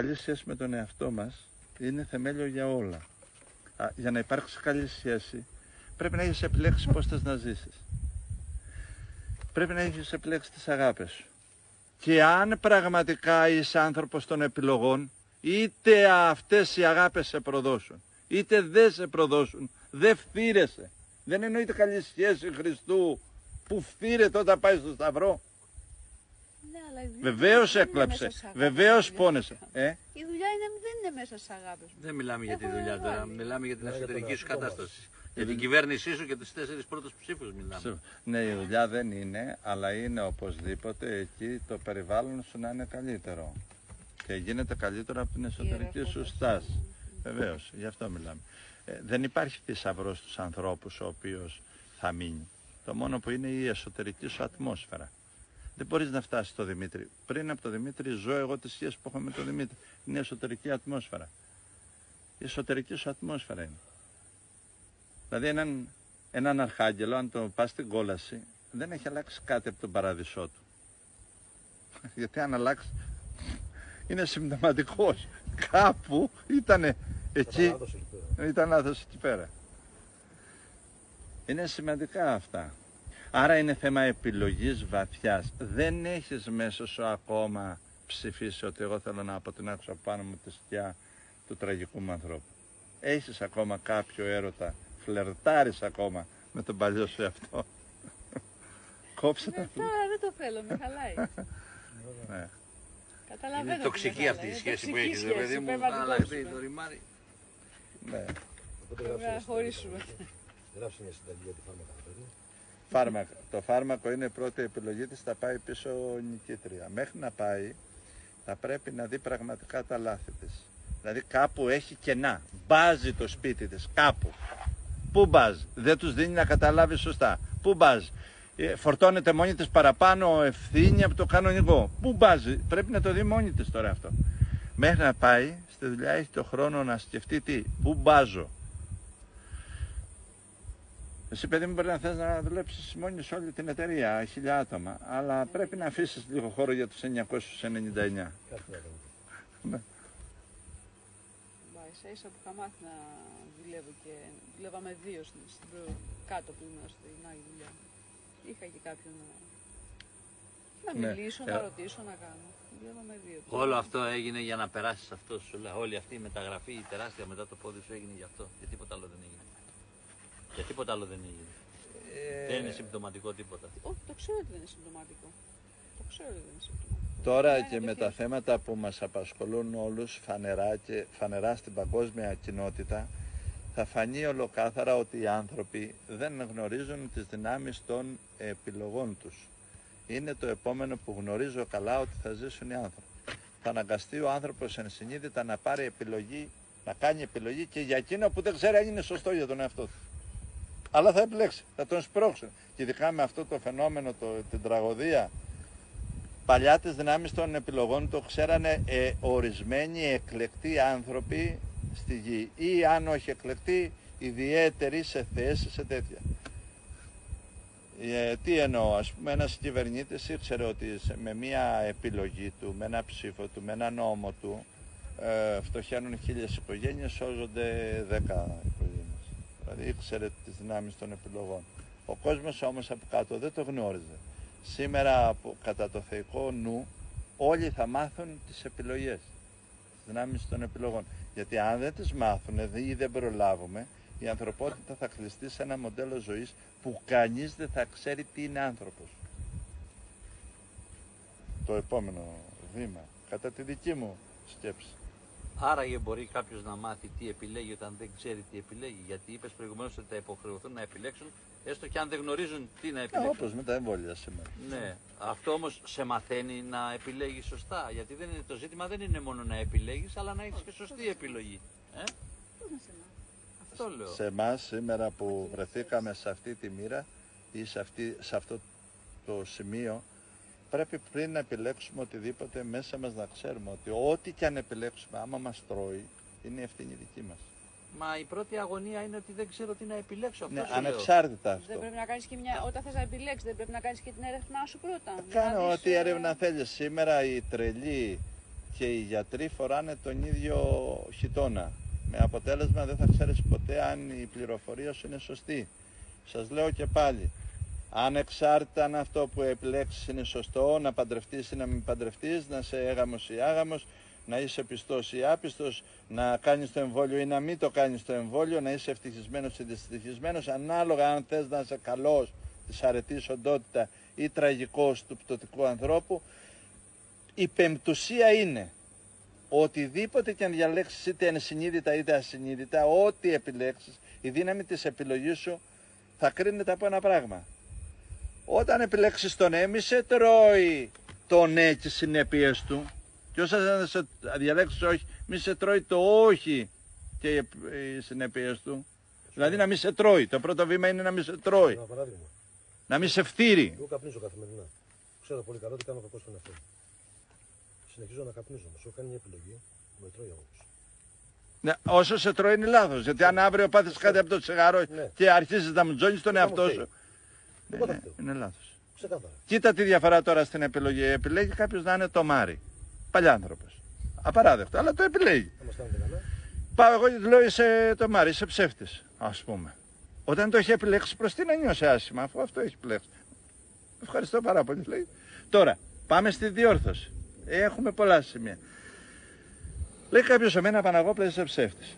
Καλή σχέση με τον εαυτό μας είναι θεμέλιο για όλα. Για να υπάρξει καλή σχέση πρέπει να έχεις επιλέξει πώς θες να ζήσεις. Πρέπει να έχεις επιλέξει τις αγάπες σου. Και αν πραγματικά είσαι άνθρωπος των επιλογών, είτε αυτές οι αγάπες σε προδώσουν, είτε δεν σε προδώσουν, δεν φθείρεσαι. Δεν εννοείται καλή σχέση Χριστού που φθείρεται όταν πάει στο Σταυρό. Ναι, βεβαίως έκλαψε, βεβαίως πόνεσε. Η δουλειά δεν είναι μέσα στις αγάπες μου. Δεν μιλάμε για τη δουλειά τώρα, μιλάμε για την εσωτερική σου κατάσταση. Για την κυβέρνησή σου και τις 4 πρώτους ψήφους μιλάμε. Ναι, η δουλειά δεν είναι, αλλά είναι οπωσδήποτε εκεί το περιβάλλον σου να είναι καλύτερο. Και γίνεται καλύτερο από την εσωτερική σου στάση. Βεβαίως, γι' αυτό μιλάμε. Δεν υπάρχει θησαυρός στους ανθρώπους ο οποίος θα μείνει. Το μόνο που είναι η εσωτερική σου ατμόσφαιρα. Δεν μπορείς να φτάσεις στο Δημήτρη. Πριν από το Δημήτρη ζω εγώ τη σχέση που έχω με τον Δημήτρη. Είναι η εσωτερική ατμόσφαιρα. Η εσωτερική σου ατμόσφαιρα είναι. Δηλαδή έναν αρχάγγελο, αν το πας στην κόλαση, δεν έχει αλλάξει κάτι από τον παράδεισό του. Γιατί αν αλλάξει, είναι συμπτωματικός. Κάπου ήταν εκεί, ήταν λάθος εκεί πέρα. Είναι σημαντικά αυτά. Άρα είναι θέμα επιλογής βαθιάς. Δεν έχεις μέσα σου ακόμα ψηφίσει ότι εγώ θέλω να αποτινάξω πάνω μου τη σκιά του τραγικού μου ανθρώπου. Έχεις ακόμα κάποιο έρωτα, φλερτάρεις ακόμα με τον παλιό σου εαυτό. Κόψε τα Τώρα δεν το θέλω, με χαλάει. Ναι. Καταλαβαίνω. Είναι τοξική αυτή η σχέση που έχεις, παιδί μου, να αλλάχθει το ρημάρι. Ναι. Πρέπει να χωρίσουμε. Γράψε μια συνταγή για τη φάρμακα. Φάρμακα. Το φάρμακο είναι η πρώτη επιλογή της, θα πάει πίσω νικήτρια. Μέχρι να πάει θα πρέπει να δει πραγματικά τα λάθη της. Δηλαδή κάπου έχει κενά. Μπάζει το σπίτι της, κάπου. Πού μπάζει, δεν τους δίνει να καταλάβει σωστά. Πού μπάζει. Φορτώνεται μόνη της παραπάνω ευθύνη από το κανονικό. Πού μπάζει, πρέπει να το δει μόνη της τώρα αυτό. Μέχρι να πάει στη δουλειά έχει το χρόνο να σκεφτεί τι, πού μπάζω. Εσύ παιδί μου μπορεί να θες να δουλέψεις μόνη σε όλη την εταιρεία, 1000 άτομα, αλλά πρέπει να αφήσεις λίγο χώρο για τους 999. Ναι. Ίσα που είχα μάθει να δουλεύω και δουλεύαμε δύο κάτω που ήμουν στην άλλη δουλειά. Είχα και κάποιον να μιλήσω, να ρωτήσω, να κάνω. Δουλεύαμε δύο. Όλο αυτό έγινε για να περάσεις αυτό, σου λέω. Όλη αυτή η μεταγραφή, η τεράστια μετά το πόδι σου έγινε γι' αυτό. Για τίποτα άλλο δεν έγινε. Για τίποτα άλλο δεν έγινε. Δεν είναι συμπτωματικό τίποτα. Όχι, το ξέρω ότι δεν είναι συμπτωματικό. Το ξέρω ότι δεν είναι συμπτωματικό. Τώρα και με τα θέματα που μας απασχολούν όλους φανερά στην παγκόσμια κοινότητα, θα φανεί ολοκάθαρα ότι οι άνθρωποι δεν γνωρίζουν τις δυνάμεις των επιλογών τους. Είναι το επόμενο που γνωρίζω καλά ότι θα ζήσουν οι άνθρωποι. Θα αναγκαστεί ο άνθρωπος ενσυνείδητα να πάρει επιλογή, να κάνει επιλογή και για εκείνο που δεν ξέρει αν είναι σωστό για τον εαυτό του. Αλλά θα επιλέξει, θα τον σπρώξουν. Και ειδικά με αυτό το φαινόμενο, την τραγωδία, παλιά τις δυνάμεις των επιλογών το ξέρανε ορισμένοι εκλεκτοί άνθρωποι στη γη ή αν όχι εκλεκτοί, ιδιαίτεροι σε θέσεις, σε τέτοια. Τι εννοώ, ας πούμε ένας κυβερνήτης ήξερε ότι με μία επιλογή του, με ένα ψήφο του, με ένα νόμο του φτωχαίνουν 1000 οικογένειες, σώζονται 10 οικογένειες. Δηλαδή ήξερε τις δυνάμεις των επιλογών. Ο κόσμος όμως από κάτω δεν το γνώριζε. Σήμερα κατά το θεϊκό νου όλοι θα μάθουν τις επιλογές, τις δυνάμεις των επιλογών. Γιατί αν δεν τις μάθουν ή δεν προλάβουμε, η ανθρωπότητα θα κλειστεί σε ένα μοντέλο ζωής που κανείς δεν θα ξέρει τι είναι άνθρωπος. Το επόμενο βήμα, κατά τη δική μου σκέψη. Άραγε μπορεί κάποιος να μάθει τι επιλέγει όταν δεν ξέρει τι επιλέγει. Γιατί είπες προηγουμένως ότι θα υποχρεωθούν να επιλέξουν, έστω και αν δεν γνωρίζουν τι να επιλέξουν. Όπως με τα εμβόλια σήμερα. Ναι, αυτό όμως σε μαθαίνει να επιλέγεις σωστά. Γιατί δεν είναι, το ζήτημα δεν είναι μόνο να επιλέγεις, αλλά να έχεις και σωστή επιλογή. Αυτό λέω. Σε εμάς σήμερα που βρεθήκαμε σε αυτή τη μοίρα ή σε αυτό το σημείο, πρέπει πριν να επιλέξουμε οτιδήποτε μέσα μας να ξέρουμε ότι ό,τι και αν επιλέξουμε, άμα μας τρώει, είναι η ευθύνη δική μας. Μα η πρώτη αγωνία είναι ότι δεν ξέρω τι να επιλέξω. Αυτό Ναι, σου ανεξάρτητα αυτό. Δεν πρέπει να κάνεις και όταν θες να επιλέξεις, δεν πρέπει να κάνεις και την έρευνά σου πρώτα. Κάνω ό,τι έρευνα θέλεις. Σήμερα οι τρελοί και οι γιατροί φοράνε τον ίδιο χιτώνα. Με αποτέλεσμα δεν θα ξέρεις ποτέ αν η πληροφορία σου είναι σωστή. Σας λέω και πάλι, ανεξάρτητα αν αυτό που επιλέξεις είναι σωστό, να παντρευτείς ή να μην παντρευτείς, να είσαι έγαμος ή άγαμος, να είσαι πιστός ή άπιστος, να κάνεις το εμβόλιο ή να μην το κάνεις το εμβόλιο, να είσαι ευτυχισμένος ή δυστυχισμένος, ανάλογα αν θες να είσαι καλός της αρετής οντότητα ή τραγικός του πτωτικού ανθρώπου, η πεμπτουσία είναι οτιδήποτε και αν διαλέξεις, είτε ενσυνείδητα είτε ασυνείδητα, ό,τι επιλέξεις, η δύναμη της επιλογής σου θα κρίνεται από ένα πράγμα. Όταν επιλέξεις το ναι, μη σε τρώει το ναι και οι συνέπειες του, και όσα σε διαλέξεις όχι, μη σε τρώει το όχι και οι συνέπειες του. Δηλαδή να μη σε τρώει. Το πρώτο βήμα είναι να μη σε τρώει. Ένα παράδειγμα. Να μη σε φτύρει. Εγώ καπνίζω καθημερινά. Ξέρω πολύ καλά ότι κάνω κακό στον εαυτό μου. Συνεχίζω να καπνίζω. Μου έχω κάνει μια επιλογή που με τρώει όμως. Ναι, όσο σε τρώει είναι λάθος. Γιατί αν αύριο πάθεις κάτι από το τσιγάρο και αρχίζεις να μου τζώνεις τον εαυτό σου. Ναι, είναι λάθος. Ξεκάθαρα. Κοίτα τη διαφορά τώρα στην επιλογή. Επιλέγει κάποιος να είναι το Μάρι. Παλιάνθρωπος. Απαράδεκτο, αλλά το επιλέγει. Θα μας κάνετε καλά. Πάω εγώ και του λέω είσαι το Μάρι, είσαι ψεύτης, ας πούμε. Όταν το έχει επιλέξει, προς τι να νιώσει άσχημα, αφού αυτό έχει επιλέξει. Ευχαριστώ πάρα πολύ. Λέει. Τώρα, πάμε στη διόρθωση. Έχουμε πολλά σημεία. Λέει κάποιος εμένα Παναγόπλα είσαι ψεύτης.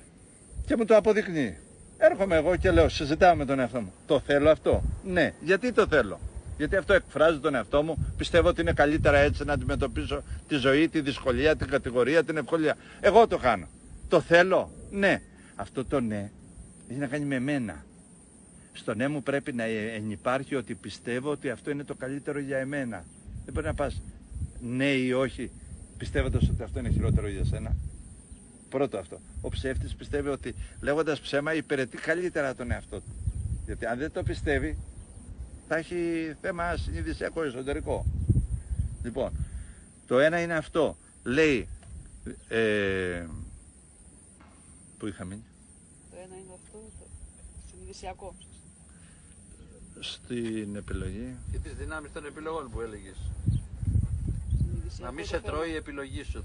Και μου το αποδεικνύει. Έρχομαι εγώ και λέω, συζητάω με τον εαυτό μου. Το θέλω αυτό. Ναι. Γιατί το θέλω? Γιατί αυτό εκφράζει τον εαυτό μου. Πιστεύω ότι είναι καλύτερα έτσι να αντιμετωπίσω τη ζωή, τη δυσκολία, την κατηγορία, την ευκολία. Εγώ το κάνω. Το θέλω. Ναι. Αυτό το ναι έχει να κάνει με μένα. Στο ναι μου πρέπει να ενυπάρχει ότι πιστεύω ότι αυτό είναι το καλύτερο για εμένα. Δεν μπορεί να πας ναι ή όχι πιστεύοντας ότι αυτό είναι χειρότερο για σένα. Πρώτο αυτό. Ο ψεύτης πιστεύει ότι λέγοντας ψέμα υπηρετεί καλύτερα τον εαυτό του. Γιατί αν δεν το πιστεύει θα έχει θέμα συνειδησιακό εσωτερικό. Λοιπόν, το ένα είναι αυτό. Λέει, πού είχα μείνει? Το ένα είναι αυτό, το συνειδησιακό. Στην επιλογή. Και τις δυνάμεις των επιλογών που έλεγες. Να μην το σε θέλω. τρώει η επιλογή σου.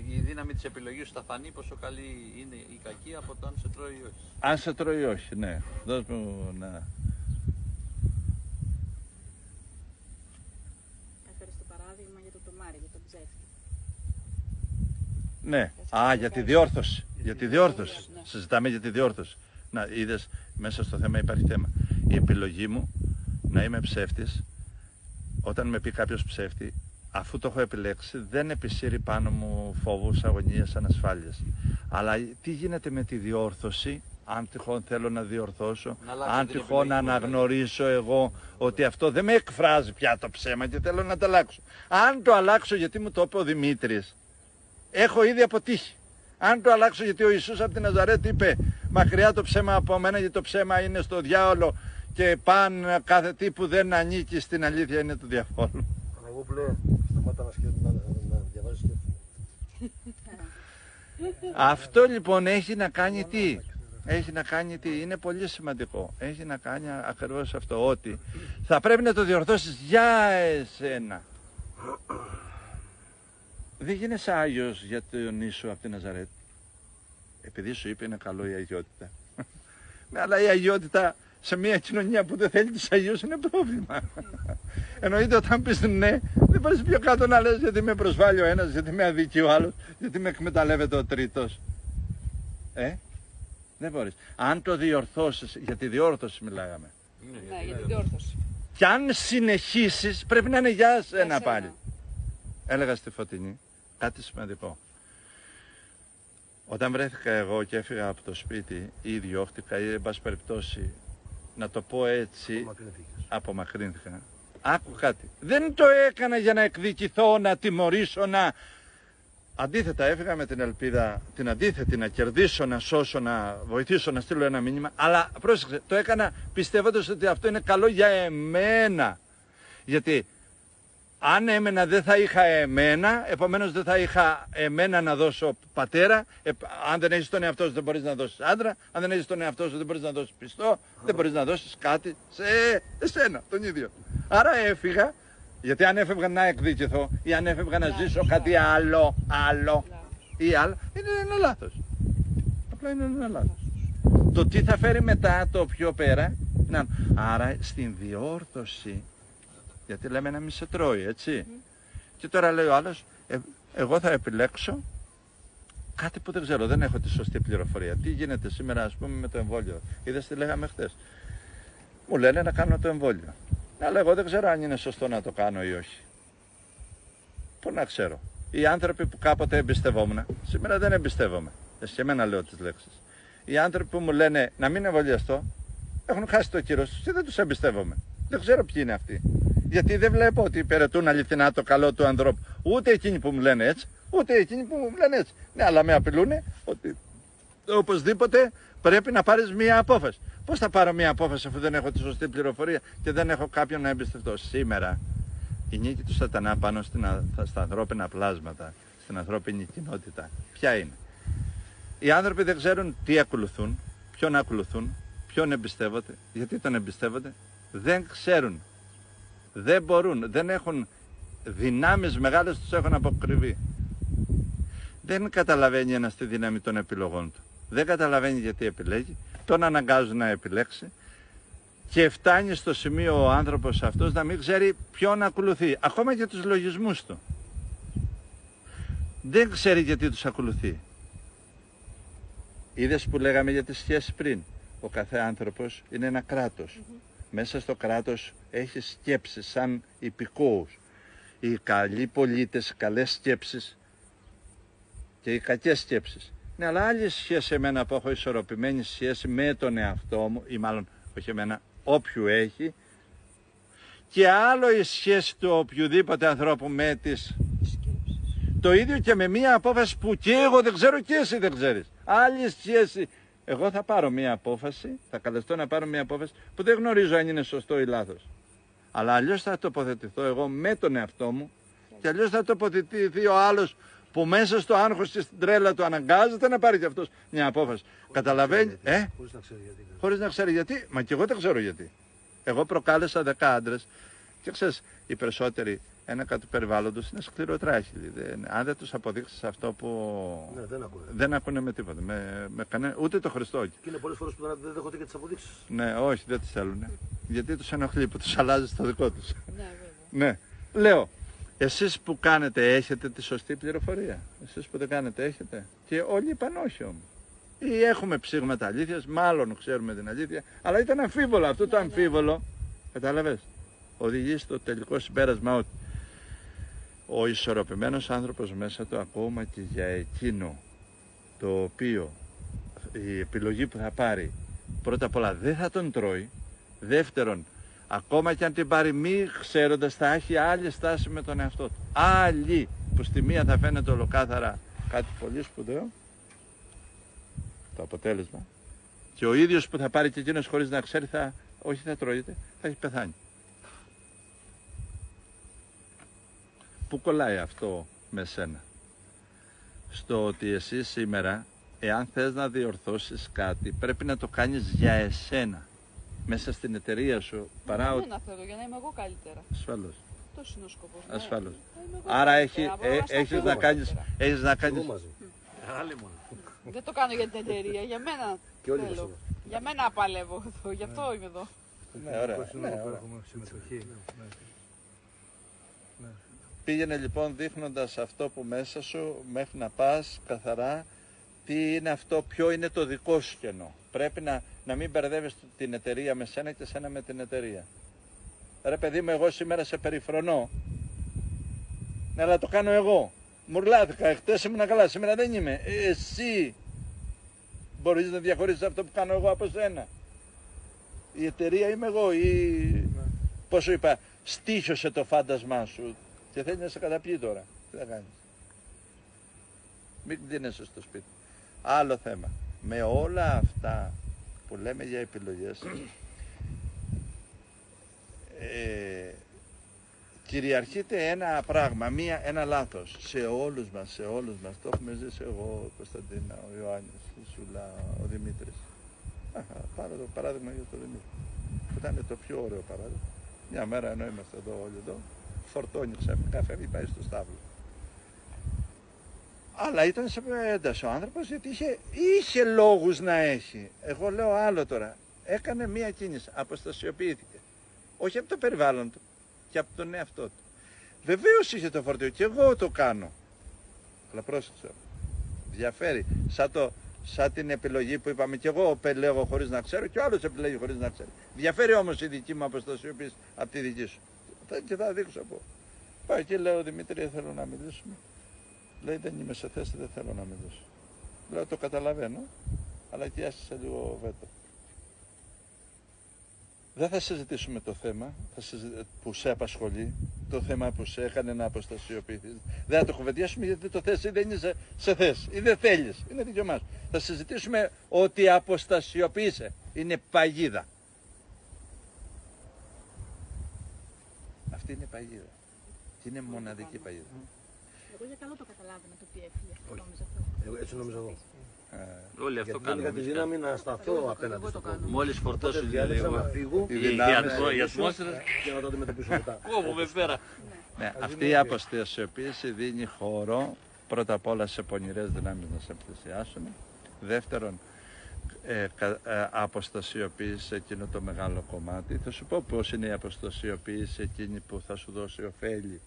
Η δύναμη της επιλογής σου θα φανεί πόσο καλή είναι η κακή από το αν σε τρώει ή όχι. Αν σε τρώει όχι, ναι. Δώσ' μου να... Έφερες το παράδειγμα για το τομάρι, για τον ψεύτη. Ναι. Α, για τη διόρθωση. Για τη διόρθωση. Συζητάμε για τη διόρθωση. Να, είδες, μέσα στο θέμα υπάρχει θέμα. Η επιλογή μου να είμαι ψεύτης, όταν με πει κάποιος ψεύτη, αφού το έχω επιλέξει, δεν επισύρει πάνω μου φόβους, αγωνίες, ανασφάλειες. Αλλά τι γίνεται με τη διόρθωση, αν τυχόν θέλω να διορθώσω, αν τυχόν να αναγνωρίσω εγώ ότι αυτό δεν με εκφράζει πια το ψέμα και θέλω να το αλλάξω. Αν το αλλάξω γιατί μου το είπε ο Δημήτρης, έχω ήδη αποτύχει. Αν το αλλάξω γιατί ο Ιησούς από την Ναζαρέτ είπε μακριά το ψέμα από μένα γιατί το ψέμα είναι στο διάολο και παν κάθε τι που δεν ανήκει στην αλήθεια είναι του διαβόλου. Παναγόπουλε, σταμάτα να διαβάζεις σκέψη. Αυτό λοιπόν έχει να κάνει τι? Έχει να κάνει τι? Είναι πολύ σημαντικό. Έχει να κάνει ακριβώς αυτό, ότι θα πρέπει να το διορθώσεις για εσένα. Δεν γίνεσαι Άγιος για τον Ιησού από την Ναζαρέτ. Επειδή σου είπε είναι καλό η αγιότητα. Αλλά η αγιότητα σε μια κοινωνία που δεν θέλει τους Αγίους είναι πρόβλημα. Εννοείται όταν πεις ναι, δεν μπορείς πιο κάτω να λες γιατί με προσβάλλει ο ένας, γιατί με αδικεί ο άλλος, γιατί με εκμεταλλεύεται ο τρίτος. Δεν μπορείς. Αν το διορθώσεις, για τη διόρθωση μιλάγαμε. Ναι, για την διόρθωση. Και αν συνεχίσεις πρέπει να είναι για σένα σένα. πάλι. Έλεγα στη Φωτεινή κάτι σημαντικό. Όταν βρέθηκα εγώ και έφυγα από το σπίτι ή διώχτηκα ή εν πάση περιπτώσει να το πω έτσι, απομακρύνθηκα. Άκου κάτι. Δεν το έκανα για να εκδικηθώ, να τιμωρήσω, να... Αντίθετα έφυγα με την ελπίδα, την αντίθετη, να κερδίσω, να σώσω, να βοηθήσω, να στείλω ένα μήνυμα. Αλλά πρόσεξε, το έκανα πιστεύοντας ότι αυτό είναι καλό για εμένα. Γιατί αν έμενα δεν θα είχα εμένα, επομένως δεν θα είχα εμένα να δώσω πατέρα. Αν δεν έχεις τον εαυτό σου δεν μπορείς να δώσεις άντρα. Αν δεν έχεις τον εαυτό σου δεν μπορείς να δώσεις πιστό. Δεν μπορείς να δώσεις κάτι σε εσένα, τον ίδιο. Άρα έφυγα Γιατί αν έφευγα να εκδικηθώ ή αν έφευγα να ζήσω κάτι άλλο ή άλλο, είναι λάθος. Απλά είναι ένα λάθος. Το τι θα φέρει μετά το πιο πέρα, άρα στην διόρθωση, γιατί λέμε να μην σε τρώει, έτσι. Και τώρα λέει ο άλλος, εγώ θα επιλέξω κάτι που δεν ξέρω, δεν έχω τη σωστή πληροφορία. Τι γίνεται σήμερα, ας πούμε, με το εμβόλιο. Είδες τι λέγαμε χθες. Μου λένε να κάνω το εμβόλιο. Αλλά εγώ δεν ξέρω αν είναι σωστό να το κάνω ή όχι. Πού να ξέρω. Οι άνθρωποι που κάποτε εμπιστευόμουν, σήμερα δεν εμπιστεύομαι. Εσύ και εμένα λέω τις λέξεις. Οι άνθρωποι που μου λένε να μην εμβολιαστώ, έχουν χάσει το κύρος τους και δεν τους εμπιστεύομαι. Δεν ξέρω ποιοι είναι αυτοί. Γιατί δεν βλέπω ότι υπηρετούν αληθινά το καλό του ανθρώπου. Ούτε εκείνοι που μου λένε έτσι, ούτε εκείνοι που μου λένε έτσι. Ναι, αλλά με απειλούν ότι οπωσδήποτε πρέπει να πάρεις μία απόφαση. Πώς θα πάρω μία απόφαση αφού δεν έχω τη σωστή πληροφορία και δεν έχω κάποιον να εμπιστευτώ. Σήμερα η νίκη του σατανά πάνω στα ανθρώπινα πλάσματα, στην ανθρώπινη κοινότητα, ποια είναι? Οι άνθρωποι δεν ξέρουν τι ακολουθούν, ποιον εμπιστεύονται, γιατί τον εμπιστεύονται, δεν ξέρουν, δεν μπορούν, δεν έχουν δυνάμεις μεγάλες, τους έχουν αποκρυβεί. Δεν καταλαβαίνει ένας τη δύναμη των επιλογών του. Δεν καταλαβαίνει γιατί επιλέγει, τον αναγκάζουν να επιλέξει και φτάνει στο σημείο ο άνθρωπος αυτός να μην ξέρει ποιον ακολουθεί, ακόμα και τους λογισμούς του. Δεν ξέρει γιατί τους ακολουθεί. Είδες που λέγαμε για τη σχέση πριν. Ο κάθε άνθρωπος είναι ένα κράτος. Μέσα στο κράτος έχει σκέψεις σαν υπηκόους. Οι καλοί πολίτες, οι καλές σκέψεις και οι κακές σκέψεις. Ναι, αλλά άλλη σχέση εμένα που έχω ισορροπημένη σχέση με τον εαυτό μου, ή μάλλον όχι εμένα, όποιου έχει, και άλλο η σχέση του οποιοδήποτε ανθρώπου με τις σκέψεις. Το ίδιο και με μία απόφαση που και εγώ δεν ξέρω και εσύ δεν ξέρεις. Άλλη σχέση. Εγώ θα πάρω μία απόφαση, θα καλεστώ να πάρω μία απόφαση που δεν γνωρίζω αν είναι σωστό ή λάθος. Αλλά αλλιώς θα τοποθετηθώ εγώ με τον εαυτό μου και αλλιώς θα τοποθετηθεί ο άλλος που μέσα στο άγχος και στην τρέλα του αναγκάζεται να πάρει και αυτός μια απόφαση. Καταλαβαίνει, Χωρίς να ξέρει γιατί. Χωρίς να ξέρει γιατί, μα και εγώ δεν ξέρω γιατί. Εγώ προκάλεσα 10 άντρες και ξέρεις, οι περισσότεροι ένακα του περιβάλλοντος είναι σκληροτράχυλοι. Αν δεν τους αποδείξεις αυτό που Ναι, δεν ακούνε με τίποτα, ούτε το Χριστό. Και είναι πολλές φορές που δεν δέχονται και τις αποδείξεις. Ναι, όχι, δεν τις θέλουν. Γιατί τους ενοχλεί που τους αλλάζει το δικό τους. Ναι, βέβαια. Ναι. Λέω, εσείς που κάνετε έχετε τη σωστή πληροφορία. Εσείς που δεν κάνετε έχετε. Και όλοι είπαν όχι όμως. Ή έχουμε ψήγματα αλήθειας, μάλλον ξέρουμε την αλήθεια, αλλά ήταν αμφίβολο. Αυτό το αμφίβολο, κατάλαβες, οδηγεί στο τελικό συμπέρασμα ότι ο ισορροπημένος άνθρωπος μέσα του, ακόμα και για εκείνο το οποίο η επιλογή που θα πάρει, πρώτα απ' όλα δεν θα τον τρώει, δεύτερον, ακόμα και αν την πάρει μη ξέροντας, θα έχει άλλη στάση με τον εαυτό του. Άλλη, που στη μία θα φαίνεται ολοκάθαρα κάτι πολύ σπουδαίο, το αποτέλεσμα, και ο ίδιος που θα πάρει και εκείνος χωρίς να ξέρει, όχι θα τρώγεται, θα έχει πεθάνει. Πού κολλάει αυτό με σένα? Στο ότι εσύ σήμερα, εάν θες να διορθώσεις κάτι, πρέπει να το κάνεις για εσένα, μέσα στην εταιρεία σου, παρά ότι... Να θέλω, για να είμαι εγώ καλύτερα. Ασφαλώς. Αυτός είναι ο σκοπός. Ασφαλώς. Ναι. Άρα έχεις να κάνεις... Άλλη μόνο. Δεν το κάνω για την εταιρεία, για μένα Και όλοι θέλω. μας Για μένα παλεύω εδώ, γι' αυτό είμαι εδώ. Ναι, ωραία. Έχουμε συμμετοχή. Πήγαινε λοιπόν δείχνοντας αυτό που μέσα σου, μέχρι να πας καθαρά τι είναι αυτό, ποιο είναι το δικό σου κενό. Πρέπει να μην μπερδεύεις την εταιρεία με σένα και σένα με την εταιρεία. Ρε παιδί μου, εγώ σήμερα σε περιφρονώ. Ναι, αλλά το κάνω εγώ. Μουρλάθηκα, χτες ήμουν καλά, σήμερα δεν είμαι. Εσύ μπορείς να διαχωρίσεις αυτό που κάνω εγώ από σένα. Η εταιρεία είμαι εγώ ή πώς σου είπα, στήχιωσε το φάντασμά σου και θέλει να σε καταπιεί τώρα. Τι θα κάνεις? Μην δίνεσαι στο σπίτι. Άλλο θέμα. Με όλα αυτά που λέμε για επιλογές, κυριαρχείται ένα πράγμα, ένα λάθος σε όλους μας, το έχουμε ζήσει εγώ, ο Κωνσταντίνα, ο Ιωάννης, η Σούλα, ο Δημήτρης. Πάρω το παράδειγμα για τον Δημήτρη, που ήταν το πιο ωραίο παράδειγμα. Μια μέρα ενώ είμαστε εδώ όλοι εδώ, φορτώνει ξαφνικά, φεύγει, πάει στο στάβλο. Αλλά ήταν σε ένταση ο άνθρωπος γιατί είχε λόγους να έχει. Εγώ λέω άλλο τώρα. Έκανε μία κίνηση, αποστασιοποιήθηκε. Όχι από το περιβάλλον του και από τον εαυτό του. Βεβαίως είχε το φορτίο και εγώ το κάνω. Αλλά πρόσεξε. Διαφέρει. Σαν την επιλογή που είπαμε και εγώ επιλέγω χωρίς να ξέρω και ο άλλος επιλέγει χωρίς να ξέρει. Διαφέρει όμως η δική μου αποστασιοποίηση από τη δική σου. Και θα δείξω από. Πάω και λέω Δημήτρη θέλω να μιλήσουμε. Λέει δεν είμαι σε θέση, δεν θέλω να μιλήσω. Λέω το καταλαβαίνω, αλλά και άσκησα λίγο βέτο. Δεν θα συζητήσουμε το θέμα που σε απασχολεί, το θέμα που σε έκανε να αποστασιοποιηθείς. Δεν θα το κουβεντιάσουμε γιατί το θες ή δεν είσαι σε θέση ή δεν θέλεις. Είναι δικαίωμά σου. Θα συζητήσουμε ότι αποστασιοποιείσαι. Είναι παγίδα. Αυτή είναι παγίδα. Και είναι μοναδική παγίδα. Εγώ για καλό το καταλάβαινα το ότι έφυγε. Νόμιζα αυτό. Έτσι νομίζω εγώ. Όλοι αυτό Γιατί είχα τη κάνουν. δύναμη να σταθώ απέναντι στον κόσμο. Μόλις φορτώσουν Διάλεξα να φύγω η ατμόσφαιρα. και να το αντιμετωπίσω μετά. Όπου με πέρα. Ναι, αυτή η αποστασιοποίηση δίνει χώρο πρώτα απ' όλα σε πονηρές δυνάμεις να σε πλησιάσουν. Δεύτερον, αποστασιοποίηση εκείνο το μεγάλο κομμάτι. Θα σου πω πώς είναι η αποστασιοποίηση εκείνη που θα σου δώσει ωφέλη.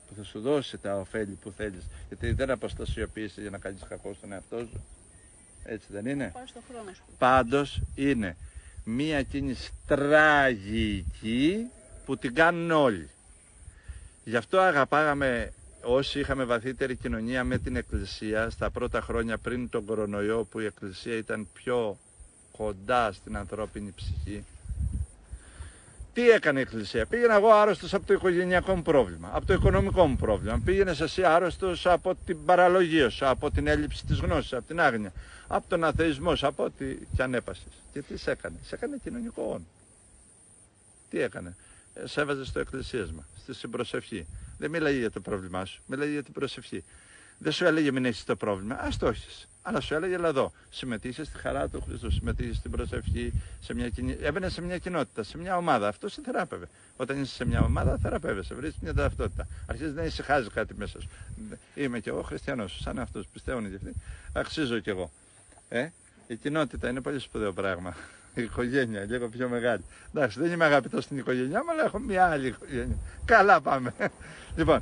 Που θα σου δώσει τα ωφέλη που θέλεις. Γιατί δεν αποστασιοποιείσαι για να κάνεις κακό στον εαυτό σου. Έτσι δεν είναι. Πάρε στον χρόνο σου. Πάντως είναι μία κίνηση τραγική που την κάνουν όλοι. Γι' αυτό αγαπάγαμε όσοι είχαμε βαθύτερη κοινωνία με την Εκκλησία στα πρώτα χρόνια πριν τον κορονοϊό που η Εκκλησία ήταν πιο κοντά στην ανθρώπινη ψυχή. Τι έκανε η Εκκλησία? Πήγαινα εγώ άρρωστος από το οικογενειακό μου πρόβλημα, από το οικονομικό μου πρόβλημα. Πήγαινες εσύ άρρωστος από την παραλογία σου, από την έλλειψη της γνώσης, από την άγνοια, από τον αθεισμό σου, από ό,τι κι αν έπασες. Και τι σε έκανε? Σε έκανε κοινωνικό όν. Τι έκανε? Σε έβαζε στο εκκλησίασμα, στη συμπροσευχή. Δεν μίλαγε για το πρόβλημά σου, μίλαγε για την προσευχή. Δεν σου έλεγε μην έχεις το πρόβλημα, ας το έχεις. Αλλά σου έλεγε, έλα εδώ, συμμετείχε στη χαρά του Χριστού, συμμετείχε στην προσευχή, έμπαινε σε μια κοινότητα, σε μια ομάδα. Αυτό σε θεράπευε. Όταν είσαι σε μια ομάδα, θεραπεύεσαι, βρίσκεις μια ταυτότητα. Αρχίζει να ησυχάζει κάτι μέσα σου. Είμαι κι εγώ χριστιανός, σαν αυτούς πιστεύουν και αυτοί. Αξίζω κι εγώ. Η κοινότητα είναι πολύ σπουδαίο πράγμα. Η οικογένεια, λίγο πιο μεγάλη. Εντάξει, δεν είμαι αγαπητός στην οικογένειά μου, αλλά έχω μια άλλη οικογένεια. Καλά πάμε. Λοιπόν,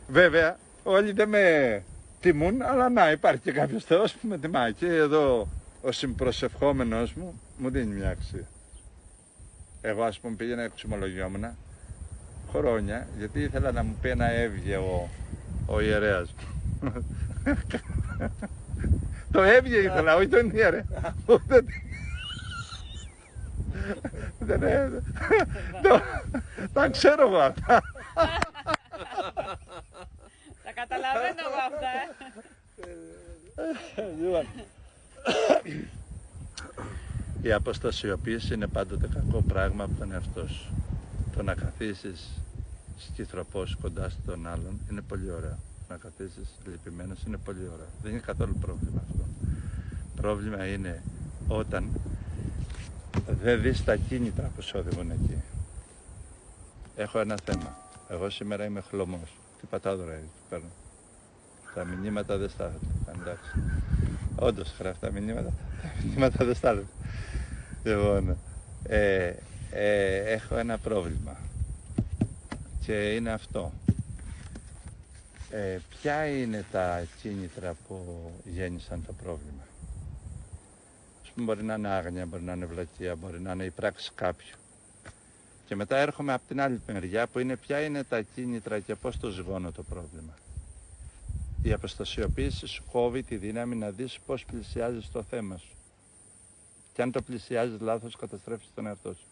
βέβαια, όλοι δεν με τιμούν, αλλά να υπάρχει και κάποιος Θεός που με τιμάει. Και εδώ ο συμπροσευχόμενος μου δίνει μια αξία. Εγώ ας πούμε πήγαινα εξομολογιόμουν χρόνια, γιατί ήθελα να μου πει ένα έβγε ο ιερέας μου. Το έβγε ήθελα, όχι τον ιερέα. Τα ξέρω εγώ αυτά. Τα καταλαβαίνω εγώ αυτά, Η αποστασιοποίηση είναι πάντοτε κακό πράγμα από τον εαυτό σου. Το να καθίσεις σκυθροπός κοντά στον άλλον είναι πολύ ωραίο. Να καθίσεις λυπημένος είναι πολύ ωραίο. Δεν είναι καθόλου πρόβλημα αυτό. Πρόβλημα είναι όταν δεν δεις τα κίνητρα που σε οδηγούν εκεί. Έχω ένα θέμα. Εγώ σήμερα είμαι χλωμός. Τι πατάω τώρα εκεί παίρνω. Τα μηνύματα δεν στάθονται. Εντάξει. Όντως γράφει τα μηνύματα. Τα μηνύματα δεν στάθονται. Λοιπόν, έχω ένα πρόβλημα. Και είναι αυτό. Ποια είναι τα κίνητρα που γέννησαν το πρόβλημα? Μπορεί να είναι άγνοια, μπορεί να είναι βλακεία, μπορεί να είναι η πράξη κάποιου. Και μετά έρχομαι από την άλλη μεριά που είναι ποια είναι τα κίνητρα και πώς το ζυγώνω το πρόβλημα. Η αποστασιοποίηση σου κόβει τη δύναμη να δεις πώς πλησιάζεις το θέμα σου. Και αν το πλησιάζεις λάθος, καταστρέφεις τον εαυτό σου.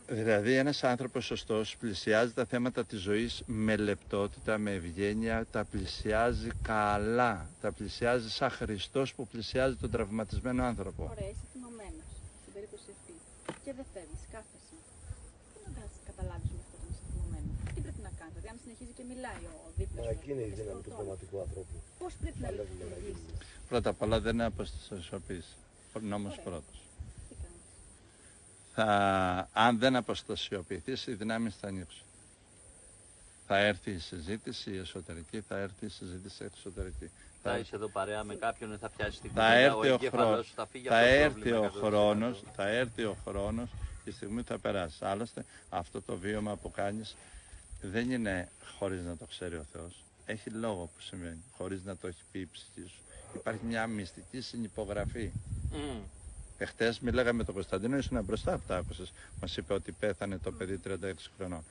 Δηλαδή ένας άνθρωπος σωστός πλησιάζει τα θέματα της ζωής με λεπτότητα, με ευγένεια, τα πλησιάζει καλά, τα πλησιάζει σαν Χριστός που πλησιάζει τον τραυματισμένο άνθρωπο. Ωραία, είσαι θυμωμένος στην περίπτωση αυτή και δεν φεύγεις, κάθεσαι. Τι να καταλάβεις με αυτό που είσαι θυμωμένος? Τι πρέπει να κάνεις? Δηλαδή, αν συνεχίζει και μιλάει ο δίπλας σου. Εκεί είναι η δύναμη του πνευματικού ανθρώπου. Πώς πρέπει να λειτουργήσεις? Πρώτα απ' όλα δεν είναι αποστασιοποίηση. Ο νόμος πρώτος. Τι κάνεις? αν δεν αποστασιοποιηθείς, οι δυνάμεις θα ανοίξουν. Θα έρθει η συζήτηση η εσωτερική, θα έρθει η συζήτηση εξωτερική. Θα είσαι εδώ παρέα με κάποιον, θα πιάσει την Θα κουβέντα, έρθει ο εγκέφαλος χρόνος, σου θα φύγει θα από το έρθει πρόβλημα ο 100%. χρόνος, θα έρθει ο χρόνος και η στιγμή θα περάσει. Άλλωστε, αυτό το βίωμα που κάνεις δεν είναι χωρίς να το ξέρει ο Θεός. Έχει λόγο που σημαίνει, χωρίς να το έχει πει η ψυχή σου. Υπάρχει μια μυστική συνυπογραφή. Εχθές μιλάγαμε με τον Κωνσταντίνο, ήσουν μπροστά που τα άκουσες. Μας είπε ότι πέθανε το παιδί 36 χρονών.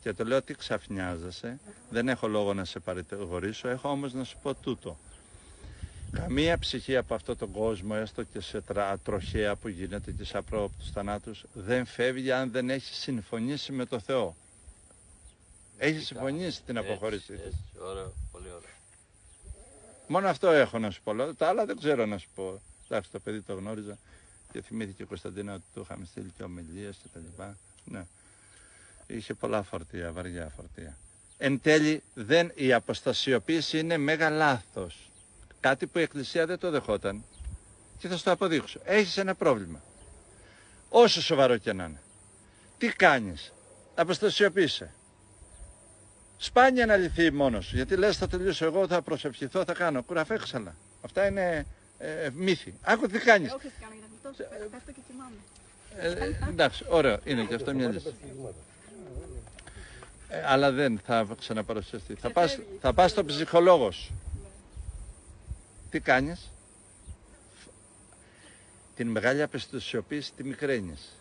Και του λέω τι ξαφνιάζεσαι, δεν έχω λόγο να σε παρηγορήσω, έχω όμως να σου πω τούτο. Καμία ψυχή από αυτόν τον κόσμο, έστω και σε τροχαία που γίνεται και σε απρόοπτους θανάτους, δεν φεύγει αν δεν έχει συμφωνήσει με το Θεό. Έχει συμφωνήσει την αποχώρησή της. Ωραίο, πολύ ωραίο. Μόνο αυτό έχω να σου πω. Τα άλλα δεν ξέρω να σου πω. Εντάξει, το παιδί το γνώριζα και θυμήθηκε ο Κωνσταντίνο ότι του είχαμε στείλει και ομιλίες και τα λοιπά. Ναι. Είχε πολλά φορτία, βαριά φορτία. Εν τέλει, η αποστασιοποίηση είναι μέγα λάθος. Κάτι που η Εκκλησία δεν το δεχόταν. Και θα σου το αποδείξω. Έχεις ένα πρόβλημα. Όσο σοβαρό και να είναι. Τι κάνεις? Αποστασιοποίησε. Σπάνια να λυθεί μόνος σου. Γιατί λες θα τελειώσω εγώ, θα προσευχηθώ, θα κάνω. Κουραφέξαλα. Αυτά είναι μύθι. Άκου τι κάνεις. Όχι, κάνω για να γλιτώσω. Πέφτω και κοιμάμαι. Εντάξει, ωραίο. Είναι και αυτό μια λύση. Αλλά δεν θα ξαναπαρουσιαστεί. Θα πας στον ψυχολόγο σου. Τι κάνεις? Την μεγάλη απεστουσιοποίηση τη μικραίνεις.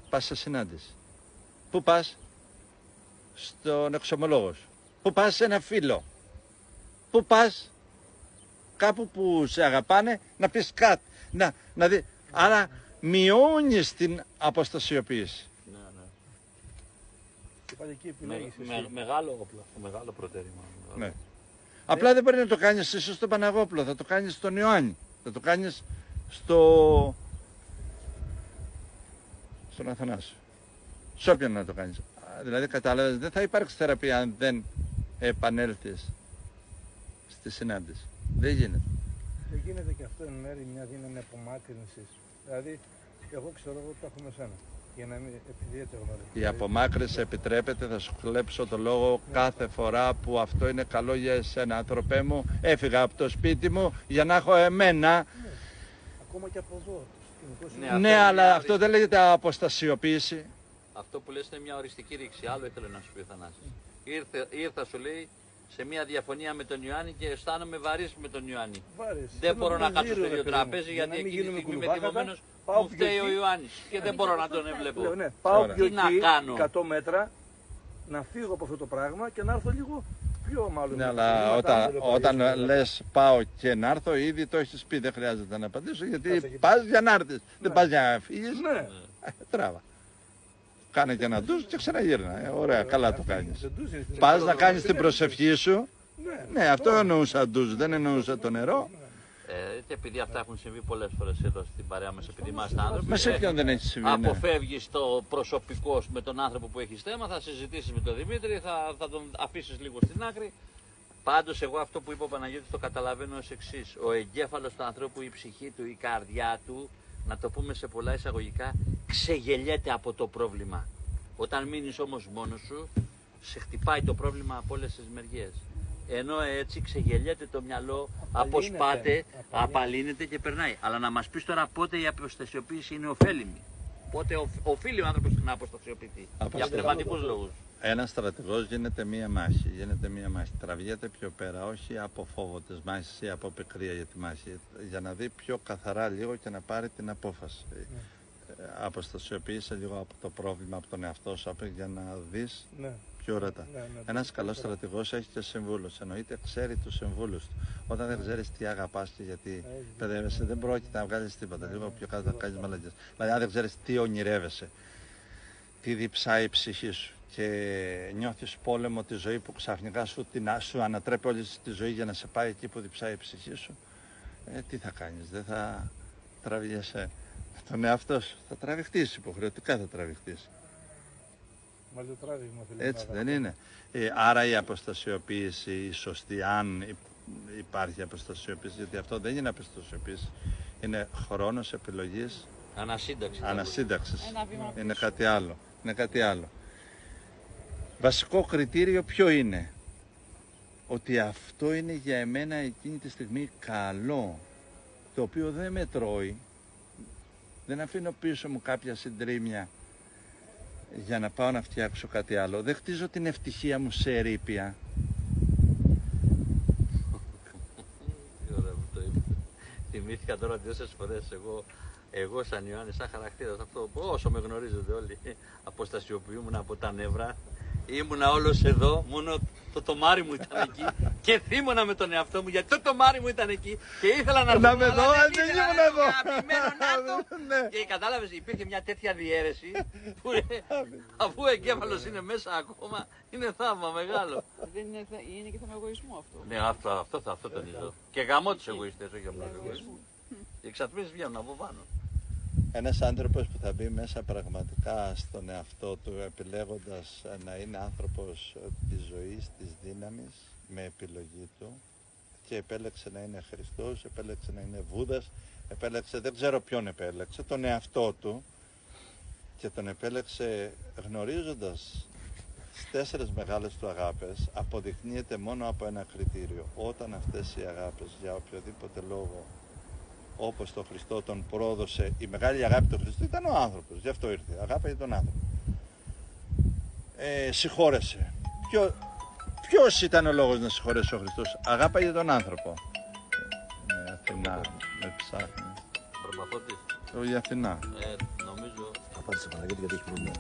Πας σε συνάντηση. Πού πας? Στον εξομολόγο σου. Πού πας? Σε ένα φίλο. Πού πας? Κάπου που σε αγαπάνε να πεις κάτι. Να δει. Άρα μειώνεις την αποστασιοποίηση. Μεγάλο όπλο, μεγάλο προτέρημα. Ναι. Απλά δεν μπορεί να το κάνεις ίσως στον Παναγόπουλο, θα το κάνεις στον Ιωάννη, θα το κάνεις στον Αθανάσιο. Σε όποιον να το κάνεις. Δηλαδή κατάλαβες, δεν θα υπάρξει θεραπεία αν δεν επανέλθεις στη συνάντηση. Δεν γίνεται. Δεν γίνεται και αυτό εν μέρει μια δύναμη απομάκρυνσης. Δηλαδή, εγώ ξέρω εγώ το έχω με σένα. Για να μην, επειδή έτσι γνωρίζω. Η απομάκρυνση επιτρέπεται, θα σου κλέψω το λόγο κάθε φορά που αυτό είναι καλό για εσένα. Άνθρωπέ μου, έφυγα από το σπίτι μου για να έχω εμένα. Ναι. Ακόμα και από εδώ. Ναι, αλλά αυτό δεν λέγεται αποστασιοποίηση. Αυτό που λες είναι μια οριστική ρήξη. Άλλο ήθελε να σου πει ο Θανάσης. Ήρθα, σου λέει, σε μια διαφωνία με τον Ιωάννη και αισθάνομαι βαρύς με τον Ιωάννη. Δεν μπορώ να κάτσω στο ίδιο τραπέζι γιατί εκείνη τη στιγμή είμαι θυμωμένος, μου φταίει ο Ιωάννης και δεν μπορώ να τον εβλέπω. Ναι, πάω πιο Τι να εκεί, κάνω? 100 μέτρα, να φύγω από αυτό το πράγμα και να έρθω λίγο πιο μάλλον. Ναι, αλλά όταν λες πάω και να έρθω, ήδη το έχεις πει, δεν χρειάζεται να απαντήσω, γιατί πας για να έρθεις, δεν πας για να φύγεις. Ναι. Τράβα. Κάνε και ένα ντους και ξαναγύρνα. Ωραία, καλά το κάνεις. Πας να κάνεις την προσευχή σου. Ναι, αυτό εννοούσα ντους, δεν εννοούσα το νερό. Και επειδή αυτά έχουν συμβεί πολλές φορές εδώ στην παρέα μας, επειδή είμαστε άνθρωποι. Με σε ποιον δεν έχει συμβεί? Ναι. Αποφεύγεις το προσωπικό με τον άνθρωπο που έχεις θέμα, θα συζητήσεις με τον Δημήτρη, θα τον αφήσεις λίγο στην άκρη. Πάντως εγώ αυτό που είπε ο Παναγιώτης το καταλαβαίνω ως εξής. Ο εγκέφαλος του ανθρώπου, η ψυχή του, η καρδιά του, να το πούμε σε πολλά εισαγωγικά, ξεγελιέται από το πρόβλημα. Όταν μείνεις όμως μόνος σου, σε χτυπάει το πρόβλημα από όλες τις μεριές. Ενώ έτσι ξεγελιέται το μυαλό, αποσπάται, απαλύνεται και περνάει. Αλλά να μας πεις τώρα πότε η αποστασιοποίηση είναι ωφέλιμη. Πότε οφείλει ο άνθρωπος να αποστασιοποιηθεί. Για πνευματικούς λόγους. Ένας στρατηγός γίνεται μία μάχη. Τραβιέται πιο πέρα, όχι από φόβο της μάχης ή από πικρία για τη μάχη. Για να δει πιο καθαρά λίγο και να πάρει την απόφαση. Αποστασιοποίησε λίγο από το πρόβλημα, από τον εαυτό σου, για να δεις πιο ορατά. Ένας καλός στρατηγός έχει και συμβούλους. Εννοείται ξέρει τους συμβούλους του. Όταν δεν ξέρεις τι αγαπάς και γιατί παιδεύεσαι, δεν πρόκειται να βγάλεις τίποτα. Λίγο πιο κάτω θα κάνεις μαλακίες. Δηλαδή, αν δεν ξέρεις τι ονειρεύεσαι, τι διψάει η ψυχή σου και νιώθεις πόλεμο τη ζωή που ξαφνικά σου ανατρέπει όλη τη ζωή για να σε πάει εκεί που διψάει η ψυχή σου, τι θα κάνεις? Δεν θα τραβιέσαι τον εαυτό σου. Θα τραβηχτείς, υποχρεωτικά θα τραβηχτείς. Έτσι δεν είναι? Άρα η αποστασιοποίηση, η σωστή, αν υπάρχει αποστασιοποίηση, γιατί αυτό δεν είναι αποστασιοποίηση, είναι χρόνος επιλογής Ανασύνταξη. ανασύνταξης. Ένα βήμα Είναι πίσω. κάτι άλλο. Είναι κάτι άλλο. Βασικό κριτήριο ποιο είναι? Ότι αυτό είναι για εμένα εκείνη τη στιγμή καλό, το οποίο δεν με τρώει, δεν αφήνω πίσω μου κάποια συντρίμμια για να πάω να φτιάξω κάτι άλλο, δεν χτίζω την ευτυχία μου σε ερείπια. Τι ωραία που το είπε. Θυμήθηκα τώρα 2-3 φορές εγώ σαν Ιωάννης, σαν χαρακτήρας, αυτό όσο με γνωρίζετε όλοι, αποστασιοποιούμουν από τα νεύρα. Ήμουνα όλος εδώ, μόνο το τομάρι μου ήταν εκεί και θύμωνα με τον εαυτό μου γιατί το τομάρι μου ήταν εκεί και ήθελα να Να έρθω, με αλλά δω, δεν δεν ήθελα, ήμουν ρε, εδώ. αγαπημένο να έρθω. Ναι. Και κατάλαβες, υπήρχε μια τέτοια διαίρεση που αφού ο εγκέφαλος είναι μέσα ακόμα, είναι θαύμα μεγάλο. Δεν είναι, είναι και θέμα εγωισμού αυτό. Ναι, αυτό τονίζω. Και γαμώ τους εγωιστές, όχι απλά τους εγωισμούς. Οι εξατμίσεις βγαίνουν από πάνω. Ένας άνθρωπος που θα μπει μέσα πραγματικά στον εαυτό του, επιλέγοντας να είναι άνθρωπος της ζωής, της δύναμης, με επιλογή του, και επέλεξε να είναι Χριστός, επέλεξε να είναι Βούδας, επέλεξε, δεν ξέρω ποιον επέλεξε, τον εαυτό του, και τον επέλεξε γνωρίζοντας τις 4 μεγάλες του αγάπες, αποδεικνύεται μόνο από ένα κριτήριο. Όταν αυτές οι αγάπες για οποιοδήποτε λόγο, όπως το Χριστό τον πρόδωσε, η μεγάλη αγάπη του Χριστού ήταν ο άνθρωπος, γι' αυτό ήρθε, αγάπη για τον άνθρωπο. Συγχώρεσε. Ποιος ήταν ο λόγος να συγχωρέσει ο Χριστός? Αγάπη για τον άνθρωπο. Αθηνά, με ψάχνει. Μπαρμπαφώτης, Η Αθηνά. νομίζω Απάντησε Παναγιώτη γιατί έχει πρόβλημα.